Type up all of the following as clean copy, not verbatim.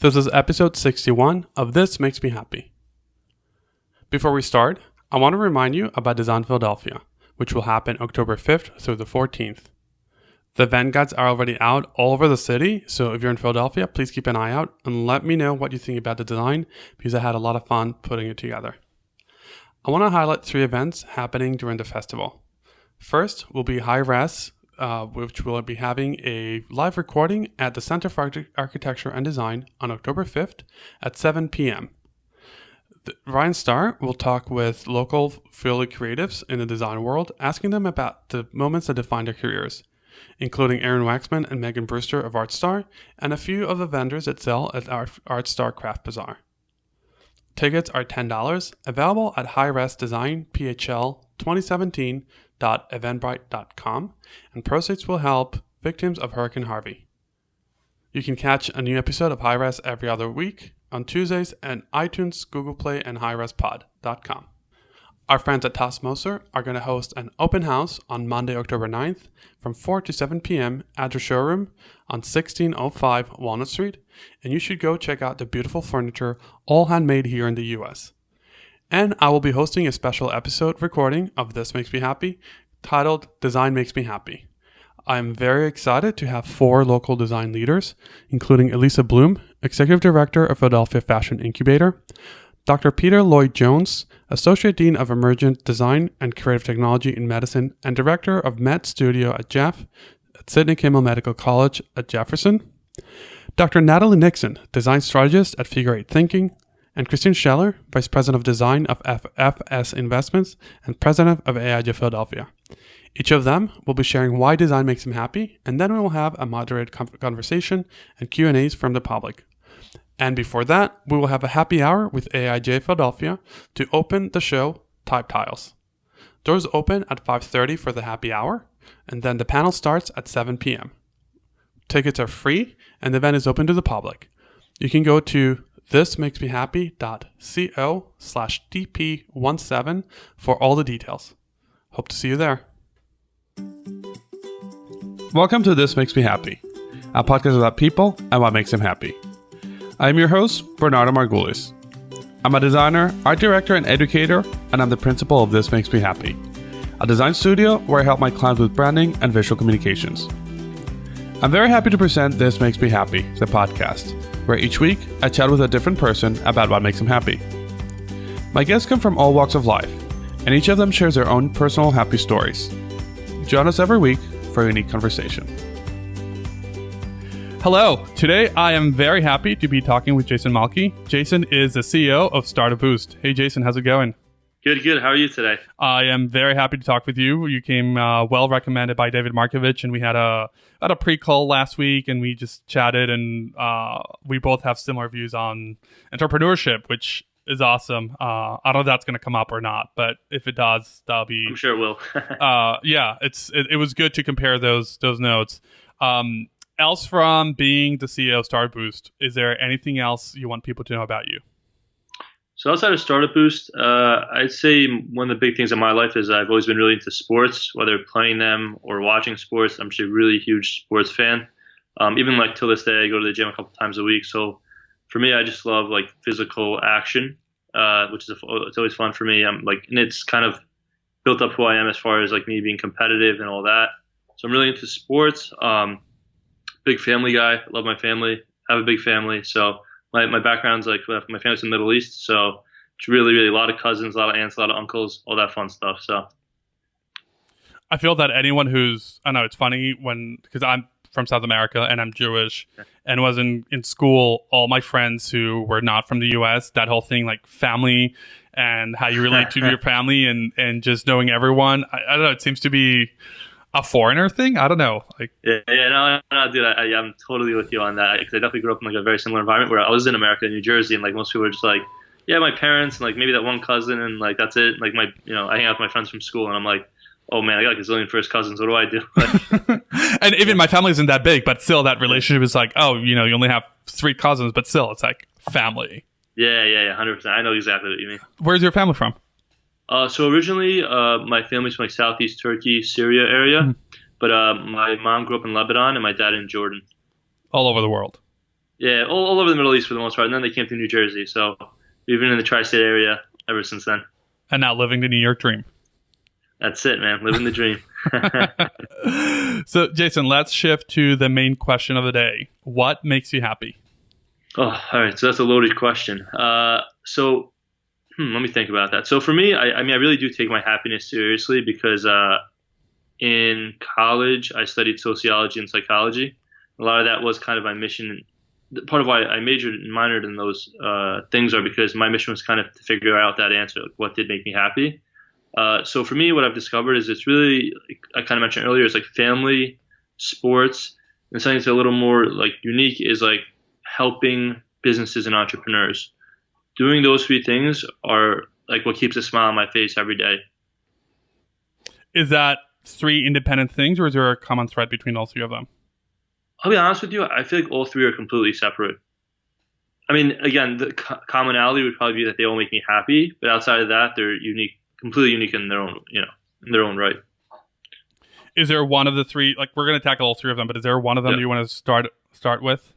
This is episode 61 of This Makes Me Happy. Before we start, I want to remind you about Design Philadelphia, which will happen October 5th through the 14th. The event guides are already out all over the city, so if you're in Philadelphia, please keep an eye out and let me know what you think about the design because I had a lot of fun putting it together. I want to highlight 3 events happening during the festival. First will be High Res, which will be having a live recording at the Center for Architecture and Design on October 5th at 7 p.m. Ryan Starr will talk with local Philly creatives in the design world, asking them about the moments that define their careers, including Aaron Waxman and Megan Brewster of ArtStar, and a few of the vendors that sell at our ArtStar Craft Bazaar. Tickets are $10, available at High Res Design PHL 2017.eventbrite.com, and proceeds will help victims of Hurricane Harvey. You can catch a new episode of High Res every other week on Tuesdays at iTunes, Google Play, and highrespod.com. Our friends at Taskmoser are going to host an open house on Monday, October 9th from 4 to 7 p.m. at their showroom on 1605 Walnut Street, and you should go check out the beautiful furniture, all handmade here in the U.S. And I will be hosting a special episode recording of This Makes Me Happy titled Design Makes Me Happy. I'm very excited to have 4 local design leaders, including Elisa Bloom, Executive Director of Philadelphia Fashion Incubator, Dr. Peter Lloyd-Jones, Associate Dean of Emergent Design and Creative Technology in Medicine and Director of Med Studio at Jeff at Sidney Kimmel Medical College at Jefferson, Dr. Natalie Nixon, Design Strategist at Figure 8 Thinking, and Christine Scheller, Vice President of Design of FS Investments and President of AIJ Philadelphia. Each of them will be sharing why design makes them happy, and then we will have a moderated conversation and Q&As from the public. And before that, we will have a happy hour with AIJ Philadelphia to open the show Type Tiles. Doors open at 5:30 for the happy hour, and then the panel starts at 7 p.m. Tickets are free, and the event is open to the public. You can go to thismakesmehappy.co/dp17 for all the details. Hope to see you there. Welcome to This Makes Me Happy, a podcast about people and what makes them happy. I'm your host, Bernardo Margulis. I'm a designer, art director, and educator, and I'm the principal of This Makes Me Happy, a design studio where I help my clients with branding and visual communications. I'm very happy to present This Makes Me Happy, the podcast, where each week I chat with a different person about what makes them happy. My guests come from all walks of life, and each of them shares their own personal happy stories. Join us every week for a unique conversation. Hello, today I am very happy to be talking with Jason Malki. Jason is the CEO of StrtupBoost. Hey Jason, how's it going? Good. How are you today? I am very happy to talk with you. You came well recommended by David Markovich, and we had a pre-call last week, and we just chatted, and we both have similar views on entrepreneurship, which is awesome. I don't know if that's going to come up or not, but if it does, that'll be... I'm sure it will. Yeah, it was good to compare those notes. Else from being the CEO of StrtupBoost, is there anything else you want people to know about you? So outside of StrtupBoost, I'd say one of the big things in my life is I've always been really into sports, whether playing them or watching sports. I'm just a really huge sports fan. Even like till this day, I go to the gym a couple times a week. So for me, I just love like physical action, which is it's always fun for me. And it's kind of built up who I am as far as like me being competitive and all that. So I'm really into sports. Big family guy. I love my family. I have a big family. So my background's like my family's in the Middle East. So it's really, really a lot of cousins, a lot of aunts, a lot of uncles, all that fun stuff. So I feel that anyone I know it's funny because I'm from South America and I'm Jewish and was in school, all my friends who were not from the US, that whole thing like family and how you relate to your family and just knowing everyone. I don't know. It seems to be a foreigner thing? I don't know. No, dude, I'm totally with you on that. Because I definitely grew up in like a very similar environment where I was in America, in New Jersey, and like most people are just like, yeah, my parents and like maybe that one cousin, and like that's it. Like I hang out with my friends from school, and I'm like, oh man, I got like a zillion first cousins. What do I do? And even my family isn't that big, but still that relationship is like, oh, you only have 3 cousins, but still it's like family. Yeah, 100%. I know exactly what you mean. Where's your family from? So originally, my family's from like Southeast Turkey, Syria area, but my mom grew up in Lebanon and my dad in Jordan. All over the world. Yeah, all over the Middle East for the most part, and then they came to New Jersey. So we've been in the tri-state area ever since then. And now living the New York dream. That's it, man. Living the dream. So, Jason, let's shift to the main question of the day. What makes you happy? Oh, all right. So that's a loaded question. Let me think about that. So for me, I mean, I really do take my happiness seriously because in college, I studied sociology and psychology. A lot of that was kind of my mission. Part of why I majored and minored in those things are because my mission was kind of to figure out that answer, like what did make me happy. So for me, what I've discovered is it's really, I kind of mentioned earlier, it's like family, sports, and something that's a little more like unique is like helping businesses and entrepreneurs. Doing those three things are like what keeps a smile on my face every day. Is that three independent things, or is there a common thread between all three of them? I'll be honest with you, I feel like all three are completely separate. I mean, again, the commonality would probably be that they all make me happy, but outside of that, they're unique, completely unique in their own, in their own right. Is there one of the three, like we're going to tackle all three of them, but is there one of them you want to start with?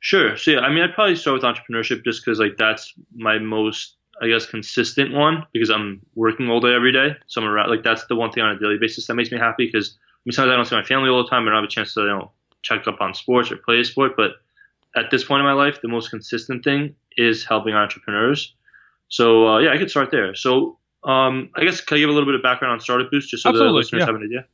Sure. So yeah, I mean, I'd probably start with entrepreneurship just because like that's my most, I guess, consistent one because I'm working all day every day. So I'm around, like that's the one thing on a daily basis that makes me happy because sometimes I don't see my family all the time. I don't have a chance to check up on sports or play a sport. But at this point in my life, the most consistent thing is helping entrepreneurs. So yeah, I could start there. So I guess can I give a little bit of background on StrtupBoost just so Absolutely, the listeners have an idea?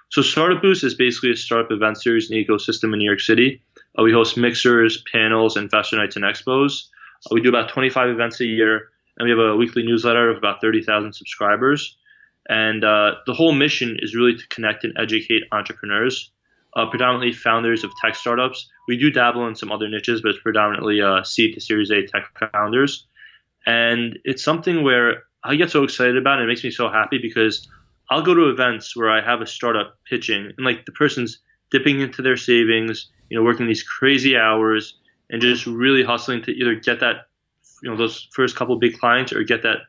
So StrtupBoost is basically a startup event series and ecosystem in New York City. We host mixers, panels, investor nights, and expos. We do about 25 events a year, and we have a weekly newsletter of about 30,000 subscribers. And the whole mission is really to connect and educate entrepreneurs, predominantly founders of tech startups. We do dabble in some other niches, but it's predominantly seed to Series A tech founders. And it's something where I get so excited about it. It makes me so happy because I'll go to events where I have a startup pitching and like the person's dipping into their savings, working these crazy hours and just really hustling to either get that, those first couple of big clients or get that,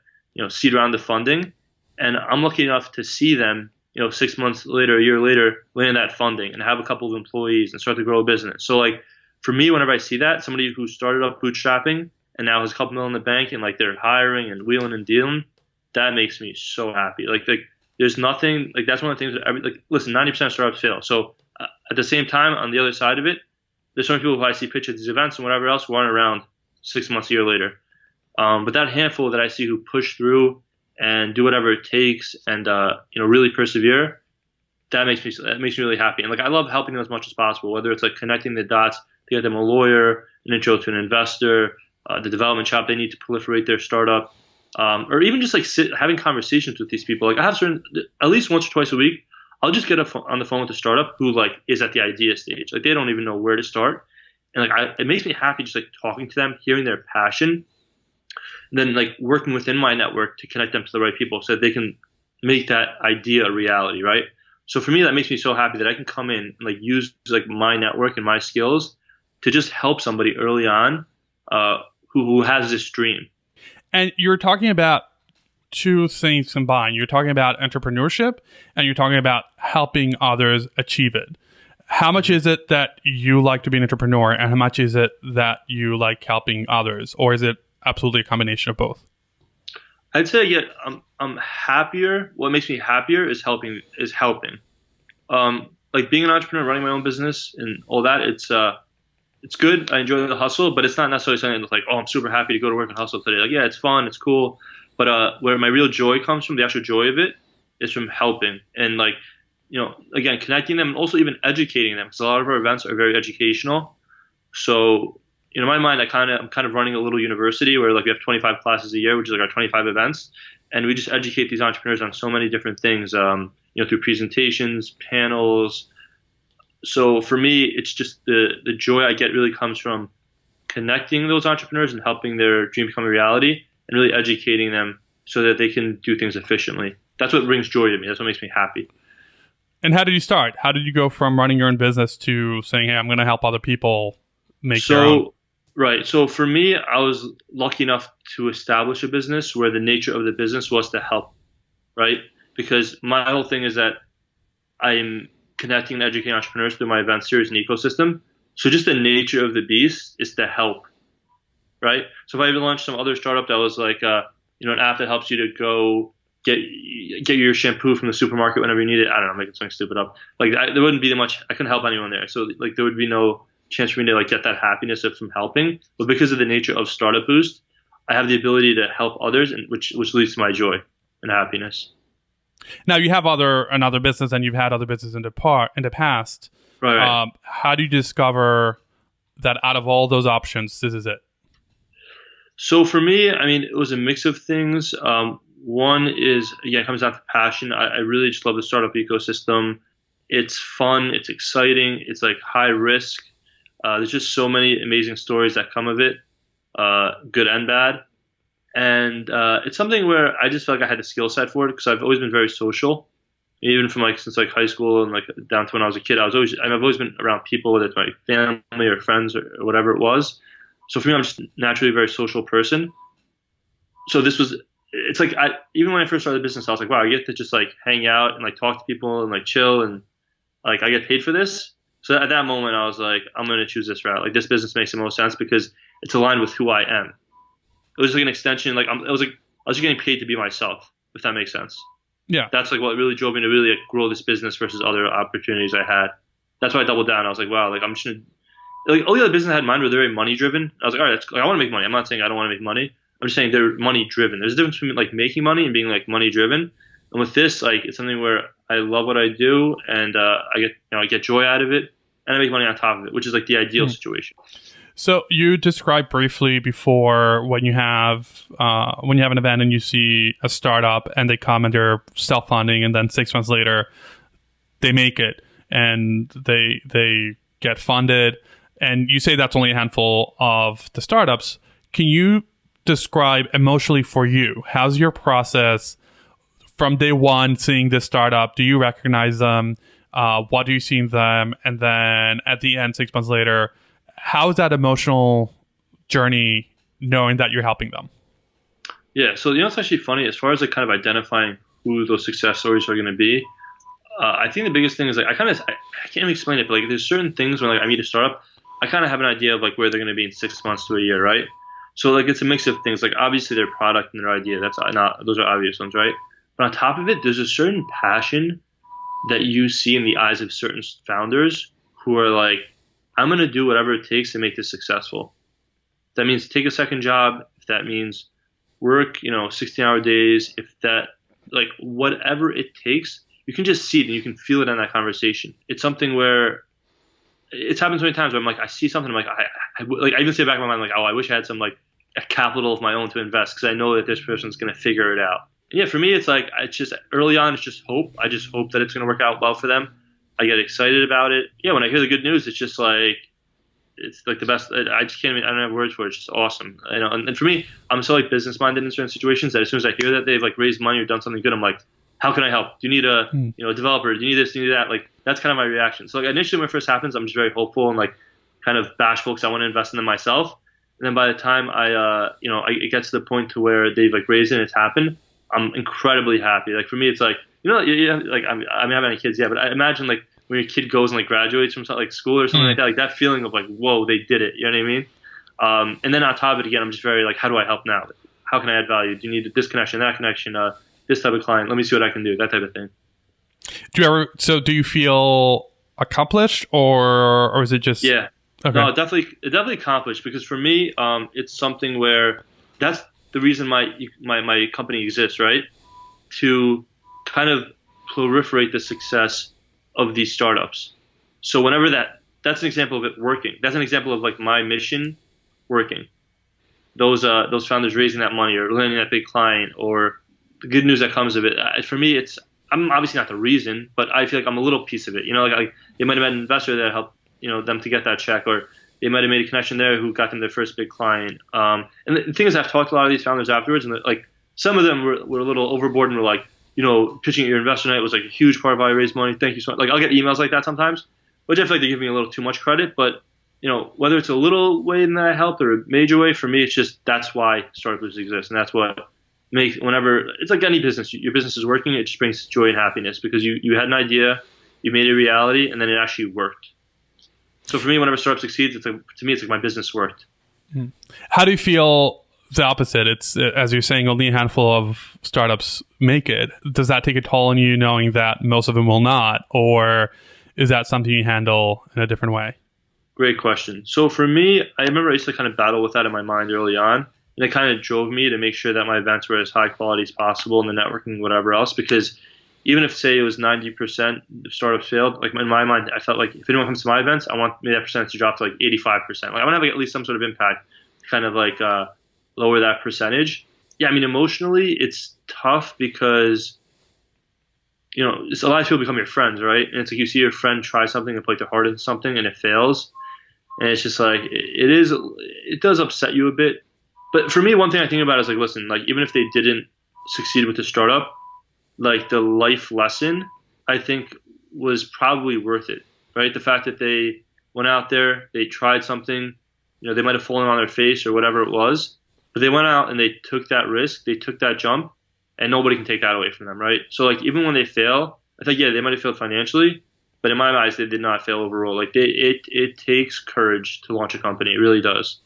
seed round of funding. And I'm lucky enough to see them, 6 months later, a year later, land that funding and have a couple of employees and start to grow a business. So like for me, whenever I see that, somebody who started up bootstrapping and now has a couple million in the bank and like they're hiring and wheeling and dealing, that makes me so happy. Like there's nothing like that's one of the things that listen, 90% of startups fail. So at the same time, on the other side of it, there's some people who I see pitch at these events and whatever else who aren't around 6 months, a year later. But that handful that I see who push through and do whatever it takes and really persevere, that makes me really happy. And like I love helping them as much as possible, whether it's like connecting the dots to get them a lawyer, an intro to an investor, the development shop they need to proliferate their startup. Or even just like having conversations with these people. Like I have at least once or twice a week, I'll just get on the phone with a startup who like is at the idea stage. Like they don't even know where to start. And like it makes me happy just like talking to them, hearing their passion, and then like working within my network to connect them to the right people so that they can make that idea a reality, right? So for me, that makes me so happy that I can come in and like use like my network and my skills to just help somebody early on who has this dream. And you're talking about two things combined. You're talking about entrepreneurship and you're talking about helping others achieve it. How much is it that you like to be an entrepreneur and how much is it that you like helping others? Or is it absolutely a combination of both? I'd say, yeah, I'm happier. What makes me happier is helping. Like being an entrepreneur, running my own business and all that, it's good. I enjoy the hustle, but it's not necessarily something that's like, oh, I'm super happy to go to work and hustle today. Like, yeah, it's fun, it's cool. But where my real joy comes from, the actual joy of it, is from helping and like, again, connecting them and also even educating them because a lot of our events are very educational. So, in my mind, I'm kind of running a little university where like we have 25 classes a year, which is like our 25 events, and we just educate these entrepreneurs on so many different things, through presentations, panels. So for me, it's just the joy I get really comes from connecting those entrepreneurs and helping their dream become a reality and really educating them so that they can do things efficiently. That's what brings joy to me. That's what makes me happy. And how did you start? How did you go from running your own business to saying, hey, I'm going to help other people make their own? Right. So for me, I was lucky enough to establish a business where the nature of the business was to help, right? Because my whole thing is that I'm connecting and educating entrepreneurs through my event series and ecosystem. So just the nature of the beast is to help, right? So if I even launched some other startup that was like, an app that helps you to go get your shampoo from the supermarket whenever you need it. I don't know, I'm making something stupid up. Like there wouldn't be much. I couldn't help anyone there. So like there would be no chance for me to like get that happiness from helping. But because of the nature of StrtupBoost, I have the ability to help others, and which leads to my joy and happiness. Now you have another business, and you've had other business in the past. Right. How do you discover that out of all those options, this is it? So for me, I mean, it was a mix of things. One is, again, it comes down to passion. I really just love the startup ecosystem. It's fun. It's exciting. It's like high risk. There's just so many amazing stories that come of it, good and bad. And it's something where I just felt like I had the skill set for it because I've always been very social, even from like since like high school and like down to when I was a kid. I've always been around people, whether it's my family or friends or whatever it was. So for me, I'm just naturally a very social person. So it's like even when I first started the business, I was like, wow, I get to just like hang out and like talk to people and like chill and like I get paid for this. So at that moment, I was like, I'm going to choose this route. Like this business makes the most sense because it's aligned with who I am. It was like an extension. Like I was just getting paid to be myself, if that makes sense. Yeah. That's like what really drove me to really like grow this business versus other opportunities I had. That's why I doubled down. I was like, wow, like I'm just gonna, like all the other business I had in mind were very money driven. I was like, all right, I want to make money. I'm not saying I don't want to make money. I'm just saying they're money driven. There's a difference between like making money and being like money driven. And with this, like it's something where I love what I do and I get joy out of it and I make money on top of it, which is like the ideal situation. So you described briefly before when you have an event and you see a startup and they come and they're self-funding and then 6 months later they make it and they get funded, and you say that's only a handful of the startups. Can you describe emotionally for you, how's your process from day one seeing this startup? Do you recognize them? What do you see in them? And then at the end, 6 months later, how is that emotional journey knowing that you're helping them? Yeah, so it's actually funny as far as like kind of identifying who those success stories are going to be. I think the biggest thing is like I can't even explain it, but like there's certain things when like I meet a startup, I kind of have an idea of like where they're going to be in 6 months to a year, right? So like it's a mix of things. Like obviously their product and their idea, those are obvious ones, right? But on top of it, there's a certain passion that you see in the eyes of certain founders who are like, I'm going to do whatever it takes to make this successful. If that means take a second job, if that means work, 16-hour days, if that, like, whatever it takes, you can just see it and you can feel it in that conversation. It's something where it's happened so many times where I'm like, I see something, I'm like, I even say back in my mind, like, oh, I wish I had some, like, a capital of my own to invest because I know that this person's going to figure it out. And yeah, for me, it's like, it's just early on, it's just hope. I just hope that it's going to work out well for them. I get excited about it. Yeah, when I hear the good news, it's just like, it's like the best. I just can't even, I don't have words for it. It's just awesome. And for me, I'm so like business minded in certain situations that as soon as I hear that they've like raised money or done something good, I'm like, how can I help? Do you need a developer? Do you need this? Do you need that? Like that's kind of my reaction. So like initially when it first happens, I'm just very hopeful and like kind of bashful because I want to invest in them myself. And then by the time it gets to the point to where they've like raised it and it's happened, I'm incredibly happy. Like for me, it's like, like I haven't any kids yet, but I imagine like when your kid goes and like graduates from like school or something like that, like that feeling of like, whoa, they did it. You know what I mean? And then on top of it again, I'm just very like, how do I help now? How can I add value? Do you need this connection, that connection, this type of client? Let me see what I can do. That type of thing. Do you feel accomplished or is it just? Yeah. Okay. No, definitely accomplished because for me, it's something where that's the reason my company exists, right? To kind of proliferate the success of these startups. So whenever that's an example of it working. That's an example of like my mission working. Those founders raising that money or landing that big client or the good news that comes of it. For me, I'm obviously not the reason, but I feel like I'm a little piece of it. Like they might have had an investor that helped them to get that check, or they might have made a connection there who got them their first big client. And the thing is, I've talked to a lot of these founders afterwards, and like some of them were a little overboard and were like, pitching at your investor night was like a huge part of why I raised money. Thank you so much. Like I'll get emails like that sometimes, which I feel like they give me a little too much credit. But whether it's a little way in that I helped or a major way, for me, it's just that's why StrtupBoost exists, and that's what makes whenever it's like any business, your business is working, it just brings joy and happiness because you had an idea, you made it a reality, and then it actually worked. So for me, whenever a startup succeeds, to me, it's like my business worked. How do you feel the opposite? It's, as you're saying, only a handful of startups make it. Does that take a toll on you knowing that most of them will not? Or is that something you handle in a different way? Great question. So for me, I remember I used to kind of battle with that in my mind early on. And it kind of drove me to make sure that my events were as high quality as possible and the networking, whatever else, because even if, say, it was 90% the startups failed, like in my mind, I felt like if anyone comes to my events, I want maybe that percentage to drop to like 85%. Like I want to have like at least some sort of impact, kind of like lower that percentage. Yeah, I mean, emotionally, it's tough because, you know, it's a lot of people become your friends, right? And it's like you see your friend try something and put their heart into something and it fails. And it's just like, it does upset you a bit. But for me, one thing I think about is like, listen, like even if they didn't succeed with the startup, like the life lesson, I think was probably worth it, right? The fact that they went out there, they tried something, you know, they might have fallen on their face or whatever it was, but they went out and they took that risk, they took that jump, and nobody can take that away from them, right? So like even when they fail, I think, yeah, they might have failed financially, but in my eyes, they did not fail overall. Like it takes courage to launch a company. It really does.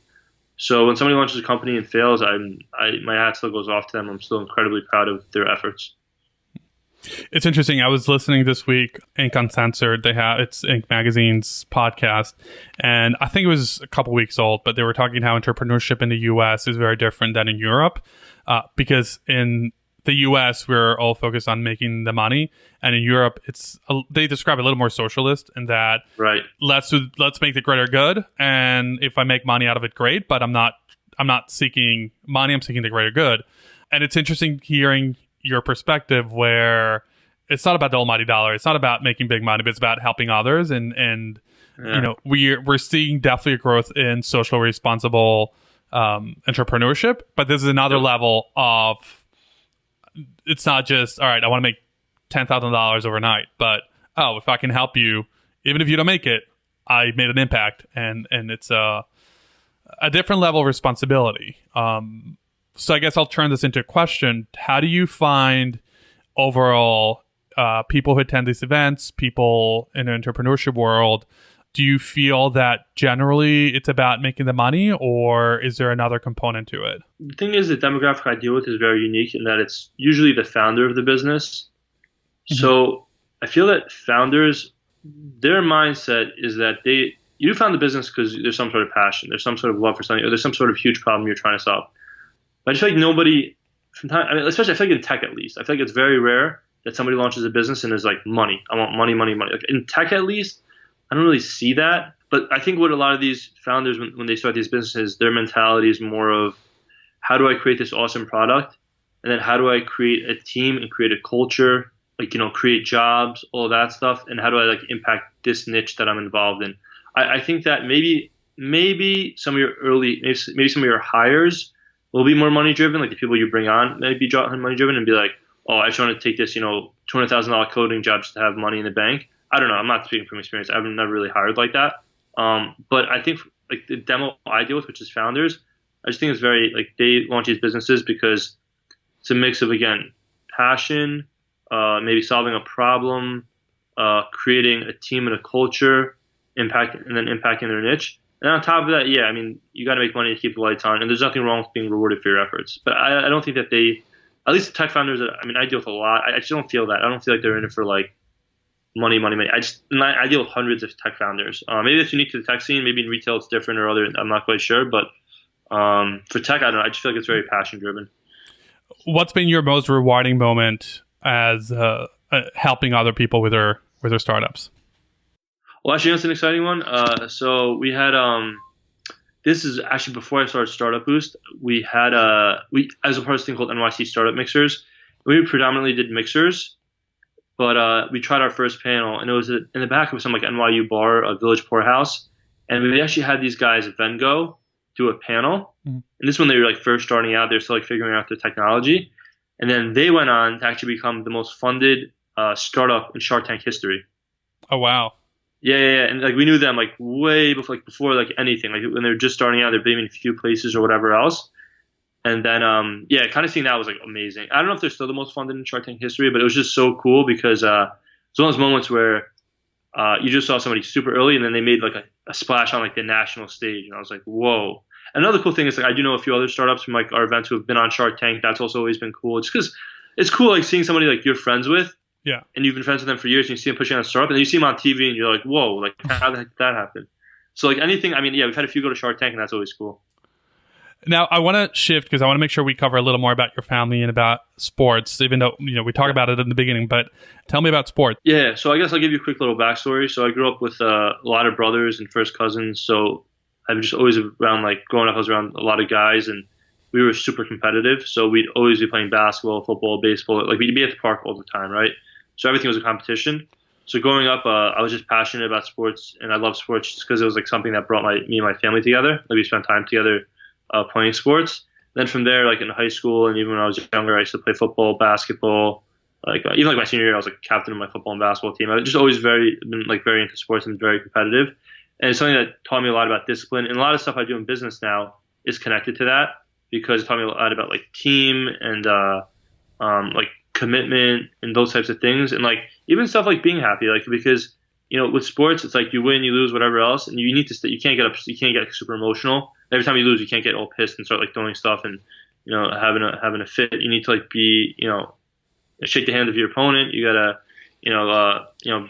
So when somebody launches a company and fails, my hat still goes off to them. I'm still incredibly proud of their efforts. It's interesting. I was listening this week, Uncensored. It's Inc. Magazine's podcast, and I think it was a couple weeks old, but they were talking how entrepreneurship in the U.S. is very different than in Europe, because in the U.S. we're all focused on making the money, and in Europe they describe it a little more socialist in that right. Let's make the greater good, and if I make money out of it, great. But I'm not seeking money. I'm seeking the greater good, and it's interesting hearing your perspective where it's not about the almighty dollar. It's not about making big money, but it's about helping others. And Yeah. you know, we're seeing definitely a growth in social responsible entrepreneurship, but this is another level of, it's not just, all right, I want to make $10,000 overnight, but if I can help you, even if you don't make it, I made an impact, and it's a different level of responsibility. So I guess I'll turn this into a question. How do you find overall people who attend these events, people in the entrepreneurship world, do you feel that generally it's about making the money, or is there another component to it? The thing is, the demographic I deal with is very unique in that it's usually the founder of the business. Mm-hmm. So I feel that founders, their mindset is that you found the business because there's some sort of passion, there's some sort of love for something, or there's some sort of huge problem you're trying to solve. But I just feel like nobody, especially I feel like in tech at least, I feel like it's very rare that somebody launches a business and is like, money. I want money, money, money. Like in tech at least, I don't really see that. But I think what a lot of these founders, when they start these businesses, their mentality is more of, how do I create this awesome product? And then how do I create a team and create a culture, like, you know, create jobs, all that stuff. And how do I like impact this niche that I'm involved in? I think that maybe some of your maybe some of your hires will be more money driven, like the people you bring on might be money driven and be like, oh, I just want to take this, you know, $200,000 coding job just to have money in the bank. I don't know. I'm not speaking from experience. I've never really hired like that. But I think like the demo I deal with, which is founders, I just think it's very like they launch these businesses because it's a mix of, again, passion, maybe solving a problem, creating a team and a culture, impacting their niche. And on top of that, yeah, I mean, you got to make money to keep the lights on, and there's nothing wrong with being rewarded for your efforts. But I don't think that at least the tech founders, I deal with a lot. I just don't feel that. I don't feel like they're in it for like money. I deal with hundreds of tech founders. Maybe it's unique to the tech scene. Maybe in retail it's different or other. I'm not quite sure. But for tech, I don't know. I just feel like it's very passion driven. What's been your most rewarding moment as helping other people with their startups? Well, actually, that's an exciting one. So we had this is actually before I started StrtupBoost. We had as a part of this thing called NYC Startup Mixers. We predominantly did mixers, but we tried our first panel, and it was in the back of some like NYU bar, a Village Poorhouse, and we actually had these guys Vengo do a panel. Mm-hmm. And this one they were like first starting out, they're still like figuring out their technology, and then they went on to actually become the most funded startup in Shark Tank history. Oh wow. Yeah, and like we knew them like way before like anything, like when they were just starting out, they're being in a few places or whatever else. And then kind of seeing that was like amazing. I don't know if they're still the most funded in Shark Tank history, but it was just so cool because it's one of those moments where you just saw somebody super early and then they made like a splash on like the national stage, and I was like, whoa. Another cool thing is like I do know a few other startups from like our events who have been on Shark Tank. That's also always been cool. It's because it's cool like seeing somebody like you're friends with, Yeah. and you've been friends with them for years, and you see them pushing on a startup, and then you see them on TV, and you're like, whoa, like how the heck did that happen? So like anything, I mean, yeah, we've had a few go to Shark Tank, and that's always cool. Now, I want to shift because I want to make sure we cover a little more about your family and about sports, even though, we talked about it in the beginning, but tell me about sports. Yeah, so I guess I'll give you a quick little backstory. So I grew up with a lot of brothers and first cousins, so I was just always around, like growing up, I was around a lot of guys, and we were super competitive. So we'd always be playing basketball, football, baseball. Like we'd be at the park all the time, right? So everything was a competition. So growing up, I was just passionate about sports, and I love sports just because it was like something that brought me and my family together. Like we spent time together playing sports. Then from there, like in high school and even when I was younger, I used to play football, basketball. Like even like my senior year, I was like captain of my football and basketball team. I was just always been very into sports and very competitive. And it's something that taught me a lot about discipline. And a lot of stuff I do in business now is connected to that because it taught me a lot about like team and like commitment and those types of things. And like even stuff like being happy, like because with sports, it's like you win, you lose, whatever else, and you need to you can't get super emotional. Every time you lose, you can't get all pissed and start like throwing stuff and having a fit. You need to like be shake the hand of your opponent. You gotta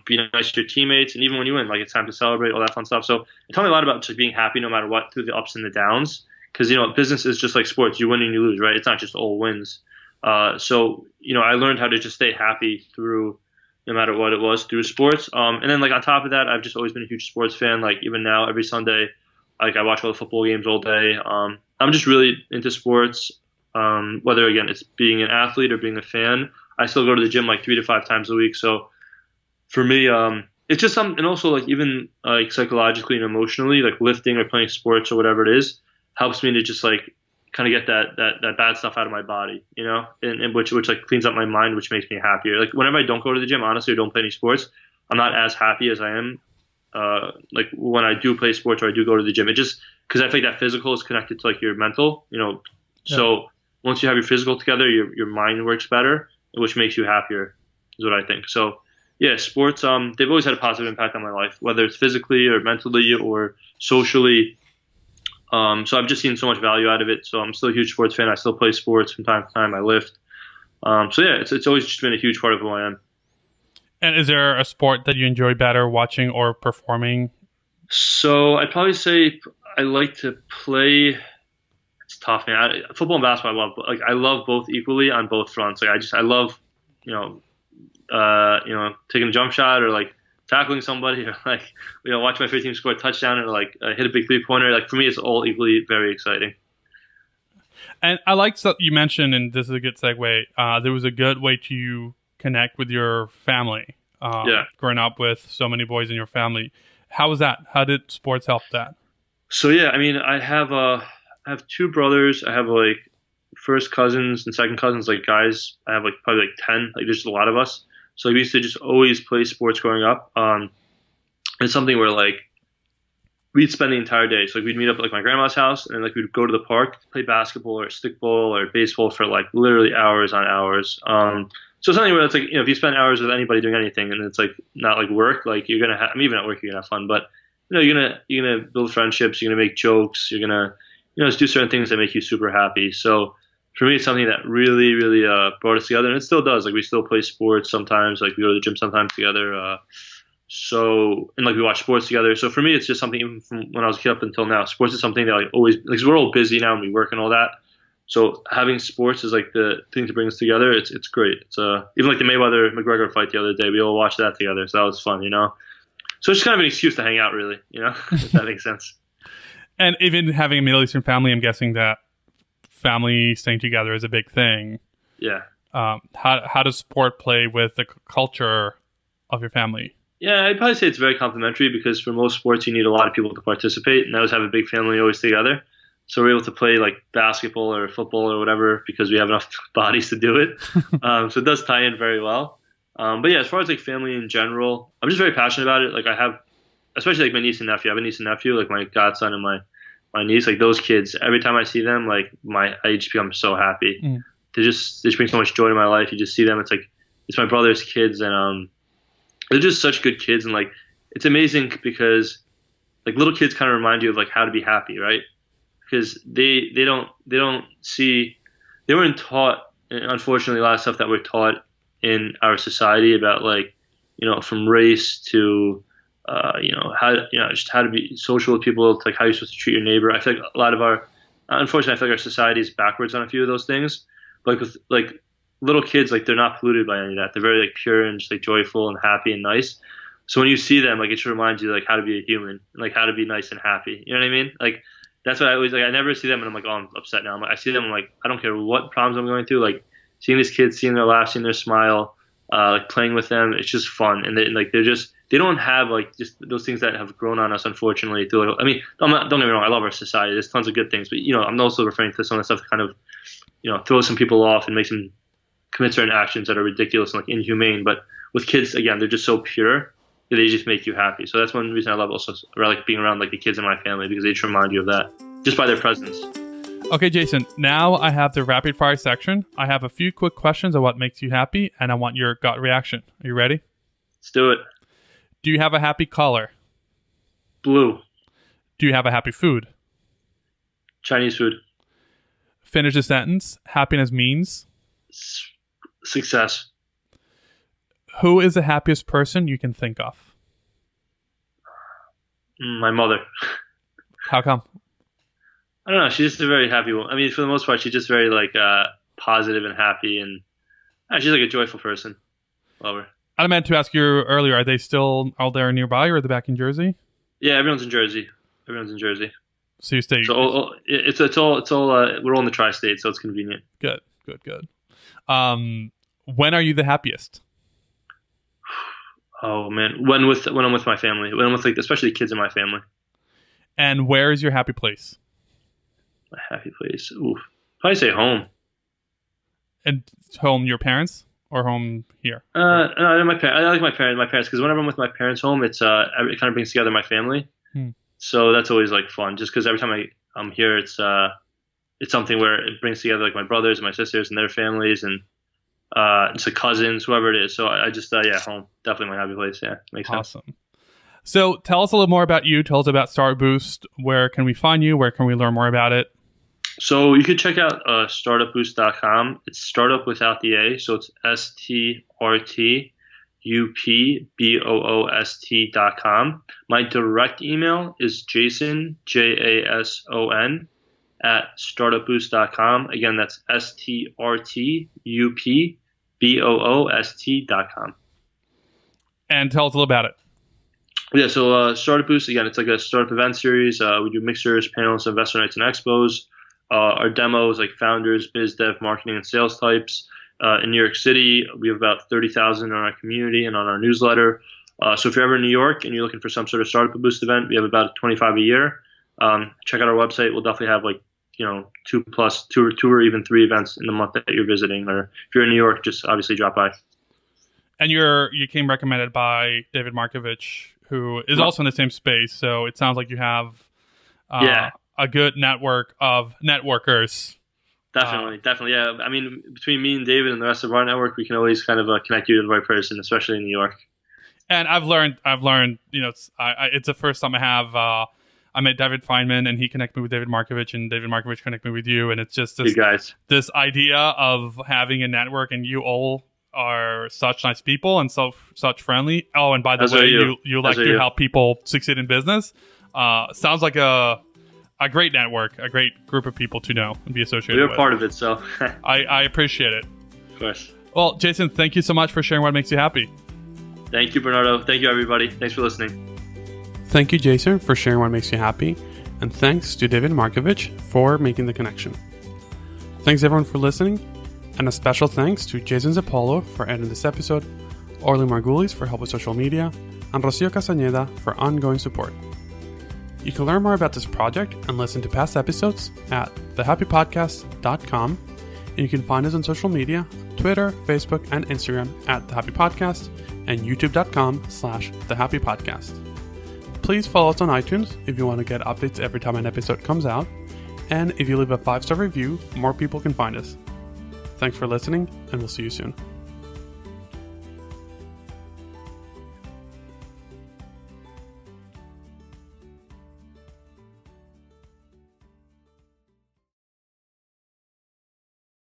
be nice to your teammates, and even when you win, like it's time to celebrate, all that fun stuff. So it taught me a lot about just being happy no matter what through the ups and the downs. Because business is just like sports. You win and you lose, right? It's not just all wins. So I learned how to just stay happy through no matter what it was through sports. And then like on top of that, I've just always been a huge sports fan. Like even now, every Sunday, like I watch all the football games all day. I'm just really into sports. Whether again it's being an athlete or being a fan, I still go to the gym like 3 to 5 times a week. So for me, it's just something, and also like even like psychologically and emotionally, like lifting or playing sports or whatever it is, helps me to just like kind of get that bad stuff out of my body, and which like cleans up my mind, which makes me happier. Like whenever I don't go to the gym, honestly, or don't play any sports, I'm not as happy as I am like when I do play sports or I do go to the gym. It just because I think that physical is connected to like your mental, Yeah. So once you have your physical together, your mind works better, which makes you happier, is what I think. So yeah, sports, they've always had a positive impact on my life, whether it's physically or mentally or socially. So I've just seen so much value out of it. So I'm still a huge sports fan. I still play sports from time to time. I lift. So yeah, it's always just been a huge part of who I am. And is there a sport that you enjoy better watching or performing? So I'd probably say I like to play. It's tough, man. Football and basketball, I love. Like I love both equally on both fronts. Like I love, taking a jump shot or like tackling somebody or like, watch my favorite team score a touchdown or like hit a big 3-pointer. Like for me, it's all equally very exciting. And I like that you mentioned, and this is a good segue. There was a good way to connect with your family. Growing up with so many boys in your family. How was that? How did sports help that? So yeah, I mean, I have 2 brothers. I have like first cousins and second cousins, like guys. I have like probably like 10. Like there's just a lot of us. So we used to just always play sports growing up. It's something where like we'd spend the entire day. So like we'd meet up at like my grandma's house and like we'd go to the park, play basketball or stickball or baseball for like literally hours on hours. So it's something where it's like, if you spend hours with anybody doing anything and it's like not like work, like you're going to have, I mean, even at work, you're going to have fun, but you're going to build friendships, you're going to make jokes, you're going to, just do certain things that make you super happy. So for me, it's something that really, really brought us together, and it still does. Like we still play sports sometimes, like we go to the gym sometimes together. And like we watch sports together. So for me, it's just something even from when I was a kid up until now. Sports is something that like always, like we're all busy now and we work and all that. So having sports is like the thing to bring us together. It's great. It's even like the Mayweather McGregor fight the other day. We all watched that together, so that was fun, So it's just kind of an excuse to hang out, really, if that makes sense. And even having a Middle Eastern family, I'm guessing that family staying together is a big thing. Yeah. How does sport play with the culture of your family? Yeah, I'd probably say it's very complementary because for most sports you need a lot of people to participate, and I always have a big family always together. So we're able to play like basketball or football or whatever because we have enough bodies to do it. So it does tie in very well. But yeah, as far as like family in general, I'm just very passionate about it. Like I have, especially like my niece and nephew. I have a niece and nephew, like my godson and my niece. Like those kids, every time I see them, like I just become so happy. They just bring so much joy to my life. You just see them. It's like it's my brother's kids, and they're just such good kids. And like it's amazing because like little kids kind of remind you of like how to be happy, right? Because they don't see, they weren't taught, unfortunately, a lot of stuff that we're taught in our society about like, from race to just how to be social with people, like how you're supposed to treat your neighbor. I feel like a lot of unfortunately, I feel like our society is backwards on a few of those things. Like with like little kids, like they're not polluted by any of that. They're very like pure and just like joyful and happy and nice. So when you see them, like it should remind you like how to be a human, and, like how to be nice and happy. You know what I mean? Like that's what I always like. I never see them and I'm like, oh, I'm upset now. I see them, I'm like, I don't care what problems I'm going through. Like seeing these kids, seeing their laugh, seeing their smile, like playing with them, it's just fun. And they don't have like just those things that have grown on us, unfortunately. Through, I mean, don't get me wrong, I love our society. There's tons of good things, but I'm also referring to some of the stuff that kind of throws some people off and makes them commit certain actions that are ridiculous and like inhumane. But with kids, again, they're just so pure that they just make you happy. So that's one reason I love also like being around like the kids in my family, because they just remind you of that just by their presence. Okay, Jason, now I have the rapid fire section. I have a few quick questions of what makes you happy, and I want your gut reaction. Are you ready? Let's do it. Do you have a happy color? Blue. Do you have a happy food? Chinese food. Finish the sentence. Happiness means? Success. Who is the happiest person you can think of? My mother. How come? I don't know. She's just a very happy woman. I mean, for the most part, she's just very like positive and happy, and she's like a joyful person. Love her. I meant to ask you earlier, are they still out there nearby, or are they back in Jersey? Yeah, everyone's in Jersey. So you stay. So it's all we're all in the tri-state, so it's convenient. Good. When are you the happiest? Oh man, when I'm with my family, when I'm with like especially kids in my family. And where is your happy place? My happy place. Ooh, probably say home. And home, your parents, or home here? No, I like my parents because whenever I'm with my parents' home, it kind of brings together my family. So that's always like fun, just because every time I'm here, it's something where it brings together like my brothers and my sisters and their families, and it's the cousins, whoever it is. So I just home, definitely my happy place. Yeah, makes sense. Awesome. So tell us a little more about you. Tell us about StrtupBoost. Where can we find you? Where can we learn more about it? So you could check out StrtupBoost.com. It's startup without the A, so it's StrtupBoost.com. My direct email is Jason, Jason, at StrtupBoost.com. Again, that's StrtupBoost.com. And tell us a little about it. Yeah, so StrtupBoost, again, it's like a startup event series. We do mixers, panels, investor nights, and expos. Our demos, like founders, biz dev, marketing, and sales types. In New York City, we have about 30,000 in our community and on our newsletter. So if you're ever in New York and you're looking for some sort of StrtupBoost event, we have about 25 a year. Check out our website. We'll definitely have like, 2 or even 3 events in the month that you're visiting. Or if you're in New York, just obviously drop by. And you came recommended by David Markovich, who is also in the same space. So it sounds like you have a good network of networkers. Definitely. Yeah. I mean, between me and David and the rest of our network, we can always kind of connect you to the right person, especially in New York. And I've learned, it's the first time I met David Feynman, and he connected me with David Markovich, and David Markovich connected me with you. And it's just this idea of having a network, and you all are such nice people and such friendly. Oh, and by the way, you like to help people succeed in business. Sounds like a great network, a great group of people to know and be associated with. We're part of it, so I appreciate it. Of course. Well, Jason, thank you so much for sharing what makes you happy. Thank you, Bernardo. Thank you, everybody. Thanks for listening. Thank you, Jason, for sharing what makes you happy. And thanks to David Markovich for making the connection. Thanks, everyone, for listening. And a special thanks to Jason Zappolo for editing this episode, Orly Margulis for help with social media, and Rocio Castañeda for ongoing support. You can learn more about this project and listen to past episodes at thehappypodcast.com, and you can find us on social media, Twitter, Facebook, and Instagram at thehappypodcast, and youtube.com/thehappypodcast. Please follow us on iTunes if you want to get updates every time an episode comes out, and if you leave a 5-star review, more people can find us. Thanks for listening, and we'll see you soon.